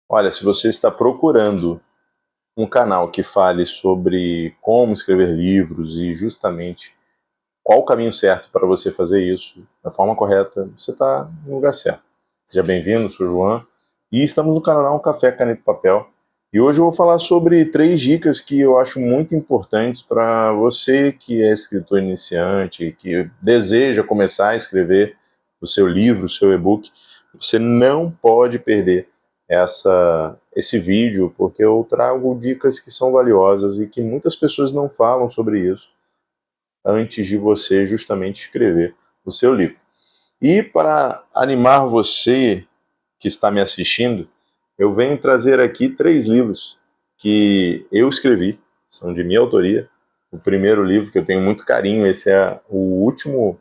Olha, se você está procurando um canal que fale sobre como escrever livros e justamente qual o caminho certo para você fazer isso da forma correta, você está no lugar certo. Seja bem-vindo, sou o João e estamos no canal Café, Caneta e Papel. E hoje eu vou falar sobre 3 dicas que eu acho muito importantes para você que é escritor iniciante, que deseja começar a escrever o seu livro, o seu e-book. Você não pode perder esse vídeo, porque eu trago dicas que são valiosas e que muitas pessoas não falam sobre isso antes de você justamente escrever o seu livro. E para animar você que está me assistindo, eu venho trazer aqui 3 livros que eu escrevi, são de minha autoria. O primeiro livro que eu tenho muito carinho, esse é a última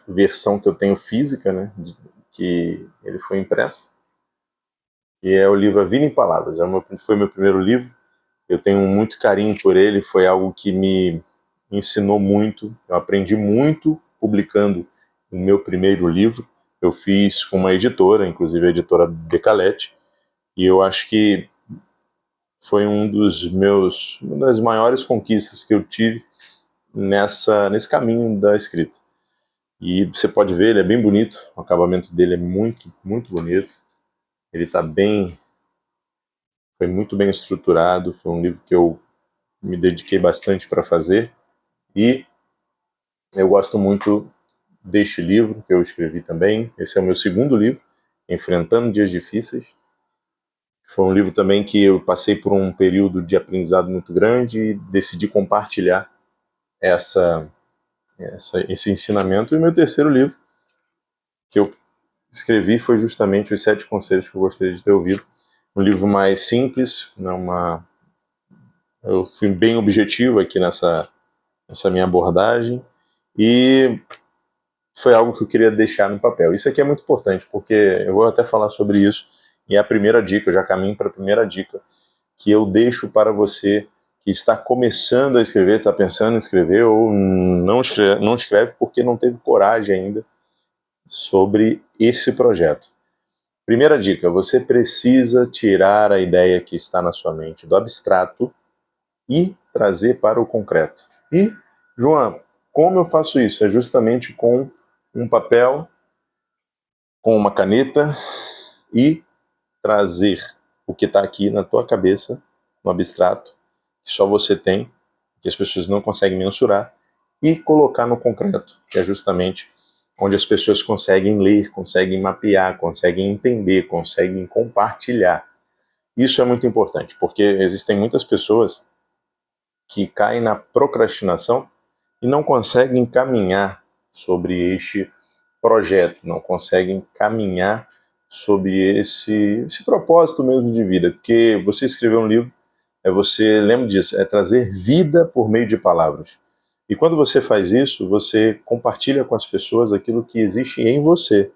versão que eu tenho física, né, que ele foi impresso, e é o livro A Vida em Palavras. Foi meu primeiro livro, eu tenho muito carinho por ele, foi algo que me ensinou muito, eu aprendi muito publicando o meu primeiro livro. Eu fiz com uma editora, inclusive a editora Decalete, e eu acho que foi uma das maiores conquistas que eu tive nesse caminho da escrita. E você pode ver, ele é bem bonito, o acabamento dele é muito, muito bonito. Ele foi muito bem estruturado, foi um livro que eu me dediquei bastante para fazer, e eu gosto muito deste livro que eu escrevi também. Esse é o meu segundo livro, Enfrentando Dias Difíceis. Foi um livro também que eu passei por um período de aprendizado muito grande e decidi compartilhar esse ensinamento. E o meu terceiro livro que eu escrevi foi justamente Os 7 Conselhos que eu gostaria de ter ouvido. Um livro mais simples, eu fui bem objetivo aqui nessa minha abordagem, e foi algo que eu queria deixar no papel. Isso aqui é muito importante, porque eu vou até falar sobre isso, e é a primeira dica, eu já caminho para a primeira dica, que eu deixo para você que está começando a escrever, está pensando em escrever, ou não escreve porque não teve coragem ainda sobre esse projeto. Primeira dica, você precisa tirar a ideia que está na sua mente do abstrato e trazer para o concreto. E, João, como eu faço isso? É justamente com um papel, com uma caneta, e trazer o que está aqui na tua cabeça, no abstrato, que só você tem, que as pessoas não conseguem mensurar, e colocar no concreto, que é justamente onde as pessoas conseguem ler, conseguem mapear, conseguem entender, conseguem compartilhar. Isso é muito importante, porque existem muitas pessoas que caem na procrastinação e não conseguem caminhar sobre este projeto, não conseguem caminhar sobre esse propósito mesmo de vida. Porque você escrever um livro, lembra disso, é trazer vida por meio de palavras. E quando você faz isso, você compartilha com as pessoas aquilo que existe em você,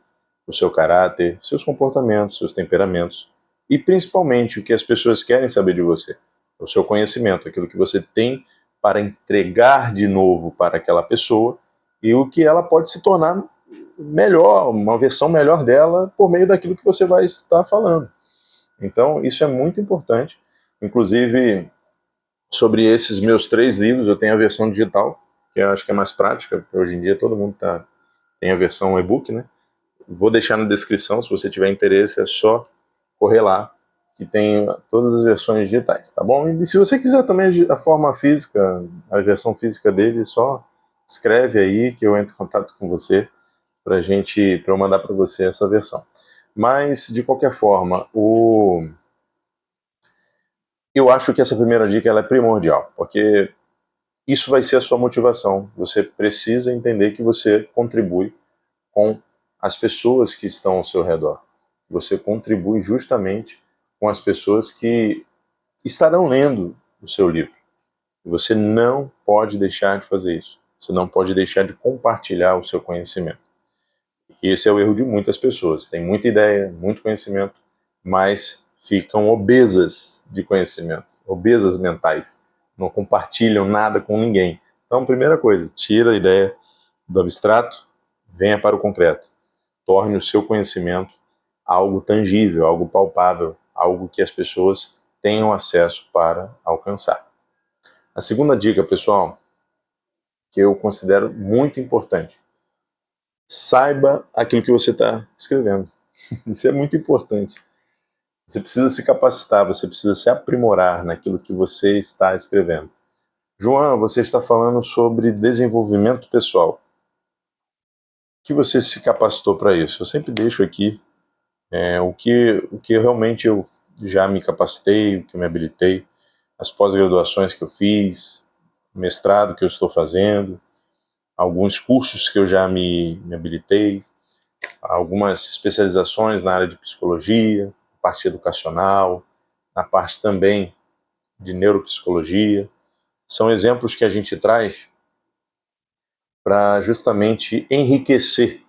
o seu caráter, seus comportamentos, seus temperamentos, e principalmente o que as pessoas querem saber de você, o seu conhecimento, aquilo que você tem para entregar de novo para aquela pessoa e o que ela pode se tornar melhor, uma versão melhor dela por meio daquilo que você vai estar falando. Então, isso é muito importante. Inclusive, sobre esses meus 3 livros, eu tenho a versão digital, que eu acho que é mais prática, porque hoje em dia todo mundo tem a versão e-book, né? Vou deixar na descrição, se você tiver interesse, é só correr lá, que tem todas as versões digitais, tá bom? E se você quiser também a forma física, a versão física dele, só escreve aí que eu entro em contato com você para eu mandar para você essa versão. Mas, de qualquer forma, eu acho que essa primeira dica ela é primordial, porque isso vai ser a sua motivação. Você precisa entender que você contribui com as pessoas que estão ao seu redor. Você contribui justamente com as pessoas que estarão lendo o seu livro. Você não pode deixar de fazer isso. Você não pode deixar de compartilhar o seu conhecimento. E esse é o erro de muitas pessoas. Tem muita ideia, muito conhecimento, mas ficam obesas de conhecimento, obesas mentais. Não compartilham nada com ninguém. Então, primeira coisa, tira a ideia do abstrato, venha para o concreto. Torne o seu conhecimento algo tangível, algo palpável, algo que as pessoas tenham acesso para alcançar. A segunda dica, pessoal, que eu considero muito importante: saiba aquilo que você está escrevendo. Isso é muito importante. Você precisa se capacitar, você precisa se aprimorar naquilo que você está escrevendo. João, você está falando sobre desenvolvimento pessoal. O que você se capacitou para isso? Eu sempre deixo aqui o que realmente eu já me capacitei, o que eu me habilitei, as pós-graduações que eu fiz, o mestrado que eu estou fazendo, alguns cursos que eu já me habilitei, algumas especializações na área de psicologia, parte educacional, na parte também de neuropsicologia. São exemplos que a gente traz para justamente enriquecer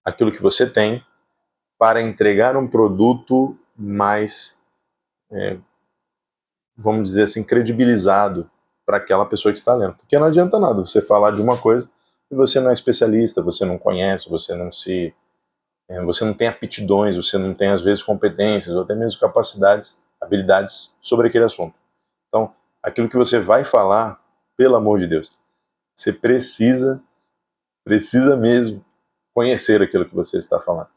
aquilo que você tem para entregar um produto mais, vamos dizer assim, credibilizado para aquela pessoa que está lendo. Porque não adianta nada você falar de uma coisa e você não é especialista, você não conhece, você não tem aptidões, você não tem às vezes competências ou até mesmo capacidades, habilidades sobre aquele assunto. Então, aquilo que você vai falar, pelo amor de Deus, você precisa mesmo conhecer aquilo que você está falando.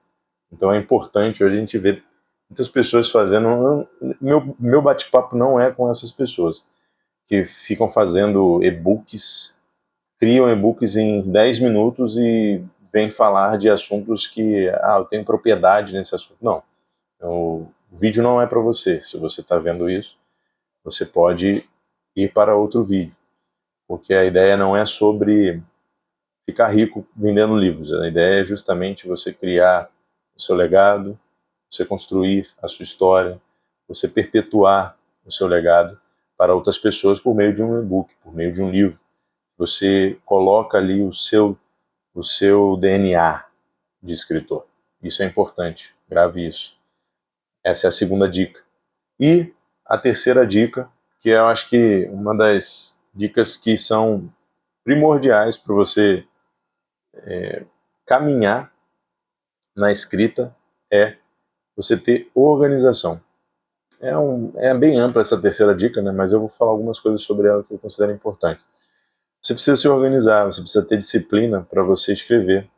Então é importante hoje a gente ver muitas pessoas fazendo. Meu bate-papo não é com essas pessoas que ficam fazendo e-books, criam e-books em 10 minutos e vêm falar de assuntos que eu tenho propriedade nesse assunto. Não, o vídeo não é para você. Se você está vendo isso, você pode ir para outro vídeo, porque a ideia não é sobre ficar rico vendendo livros. A ideia é justamente você criar o seu legado, você construir a sua história, você perpetuar o seu legado para outras pessoas por meio de um e-book, por meio de um livro. Você coloca ali o seu DNA de escritor. Isso é importante, grave isso. Essa é a segunda dica. E a terceira dica, que eu acho que uma das dicas que são primordiais para você caminhar na escrita, é você ter organização. É bem ampla essa terceira dica, né? Mas eu vou falar algumas coisas sobre ela que eu considero importantes. Você precisa se organizar, você precisa ter disciplina para você escrever.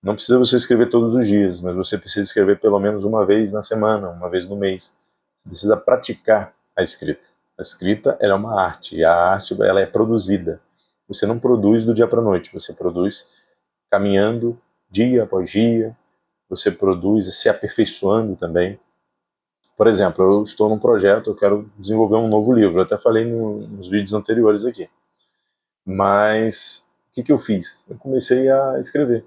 Não precisa você escrever todos os dias, mas você precisa escrever pelo menos uma vez na semana, uma vez no mês. Você precisa praticar a escrita. A escrita, ela é uma arte, e a arte, ela é produzida. Você não produz do dia para a noite, você produz caminhando dia após dia, você produz se aperfeiçoando também. Por exemplo, eu estou num projeto, eu quero desenvolver um novo livro, eu até falei nos vídeos anteriores aqui. Mas o que eu fiz? Eu comecei a escrever.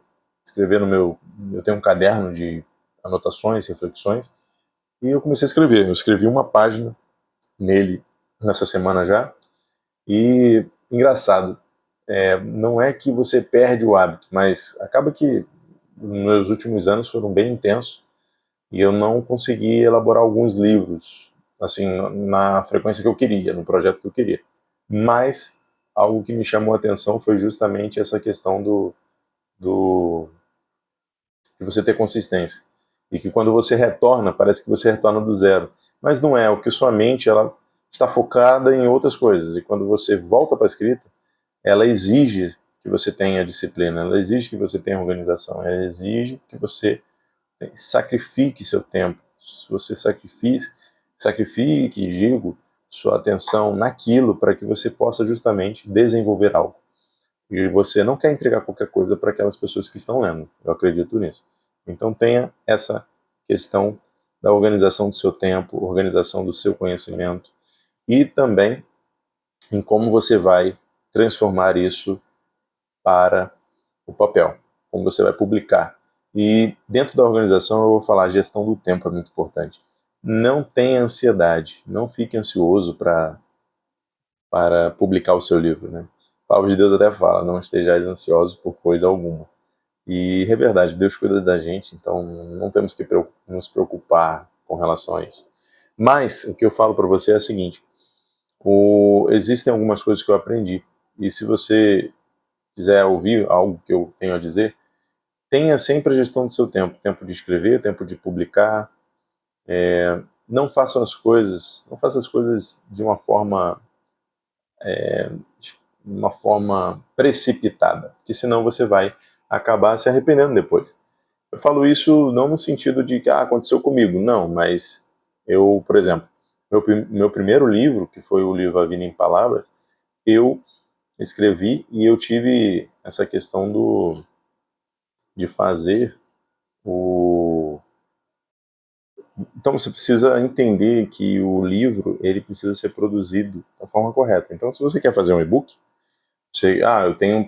Eu tenho um caderno de anotações, reflexões, e eu comecei a escrever. Eu escrevi uma página nele nessa semana já, e engraçado, não é que você perde o hábito, mas acaba que meus últimos anos foram bem intensos, e eu não consegui elaborar alguns livros assim na frequência que eu queria, no projeto que eu queria. Mas algo que me chamou a atenção foi justamente essa questão de você ter consistência, e que quando você retorna, parece que você retorna do zero, mas não é, o que sua mente ela está focada em outras coisas, e quando você volta para a escrita, ela exige que você tenha disciplina, ela exige que você tenha organização, ela exige que você sacrifique seu tempo. Se você sacrifique, digo, sua atenção naquilo para que você possa justamente desenvolver algo. E você não quer entregar qualquer coisa para aquelas pessoas que estão lendo. Eu acredito nisso. Então tenha essa questão da organização do seu tempo, organização do seu conhecimento e também em como você vai transformar isso para o papel, como você vai publicar. E dentro da organização eu vou falar, a gestão do tempo é muito importante. Não tenha ansiedade, não fique ansioso para publicar o seu livro, né? A palavra de Deus até fala, não estejais ansiosos por coisa alguma. E é verdade, Deus cuida da gente, então não temos que nos preocupar com relação a isso. Mas o que eu falo para você é o seguinte, existem algumas coisas que eu aprendi, e se você quiser ouvir algo que eu tenho a dizer, tenha sempre a gestão do seu tempo de escrever, tempo de publicar. Não faça as coisas de uma forma precipitada, porque senão você vai acabar se arrependendo depois. Eu falo isso não no sentido de que aconteceu comigo, não, mas eu, por exemplo, meu primeiro livro, que foi o livro A Vida em Palavras, eu escrevi e eu tive essa questão de fazer o... Então você precisa entender que o livro ele precisa ser produzido da forma correta. Então se você quer fazer um e-book, eu tenho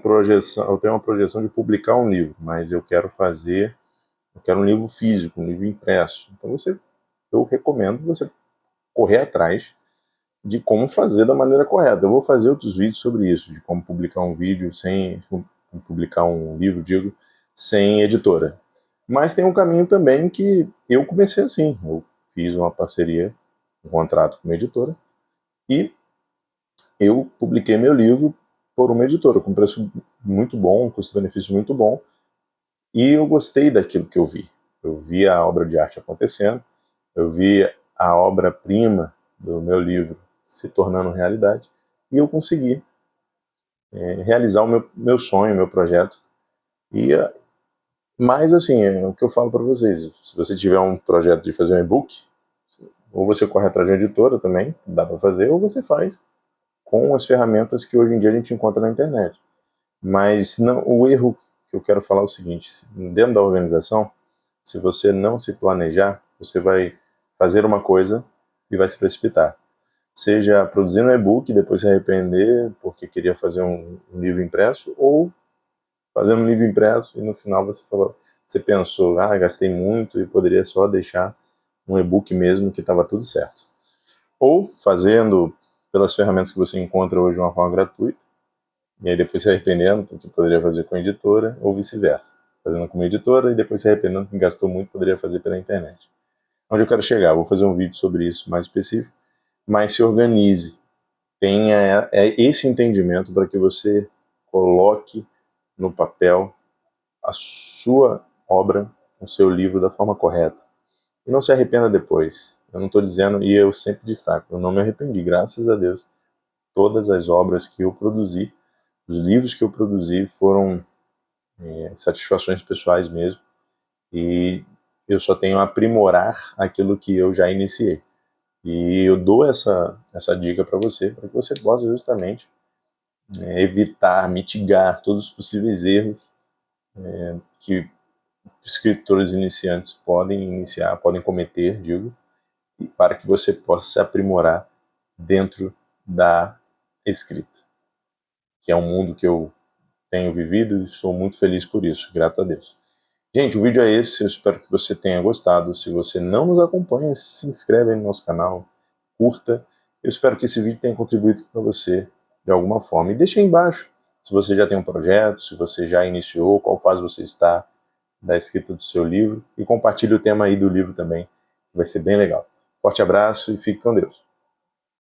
uma projeção de publicar um livro, mas eu quero um livro físico, um livro impresso. Então eu recomendo você correr atrás de como fazer da maneira correta. Eu vou fazer outros vídeos sobre isso, de como publicar um vídeo publicar um livro, sem editora. Mas tem um caminho também que eu comecei assim. Eu fiz uma parceria, um contrato com uma editora e eu publiquei meu livro por uma editora com preço muito bom, custo-benefício muito bom. E eu gostei daquilo que eu vi. Eu vi a obra de arte acontecendo, eu vi a obra-prima do meu livro se tornando realidade, e eu consegui realizar o meu sonho, meu projeto. Mas, assim, é o que eu falo para vocês, se você tiver um projeto de fazer um e-book, ou você corre atrás de uma editora também, dá para fazer, ou você faz com as ferramentas que hoje em dia a gente encontra na internet. Mas não, o erro que eu quero falar é o seguinte: dentro da organização, se você não se planejar, você vai fazer uma coisa e vai se precipitar. Seja produzindo um e-book e depois se arrepender porque queria fazer um livro impresso, ou fazendo um livro impresso e no final você pensou, gastei muito e poderia só deixar um e-book mesmo que estava tudo certo. Ou fazendo pelas ferramentas que você encontra hoje de uma forma gratuita, e aí depois se arrependendo porque poderia fazer com a editora, ou vice-versa. Fazendo com uma editora e depois se arrependendo porque gastou muito, poderia fazer pela internet. Onde eu quero chegar? Vou fazer um vídeo sobre isso mais específico, mas se organize. Tenha esse entendimento para que você coloque no papel a sua obra, o seu livro da forma correta. E não se arrependa depois. Eu não estou dizendo, e eu sempre destaco, eu não me arrependi, graças a Deus. Todas as obras que eu produzi, os livros que eu produzi foram satisfações pessoais mesmo, e eu só tenho a aprimorar aquilo que eu já iniciei. E eu dou essa dica para que você possa justamente evitar, mitigar todos os possíveis erros que escritores iniciantes podem cometer, e para que você possa se aprimorar dentro da escrita, que é um mundo que eu tenho vivido e sou muito feliz por isso, grato a Deus. Gente, o vídeo é esse, eu espero que você tenha gostado. Se você não nos acompanha, se inscreve aí no nosso canal, curta. Eu espero que esse vídeo tenha contribuído para você de alguma forma. E deixa aí embaixo se você já tem um projeto, se você já iniciou, qual fase você está da escrita do seu livro. E compartilhe o tema aí do livro também, que vai ser bem legal. Forte abraço e fique com Deus.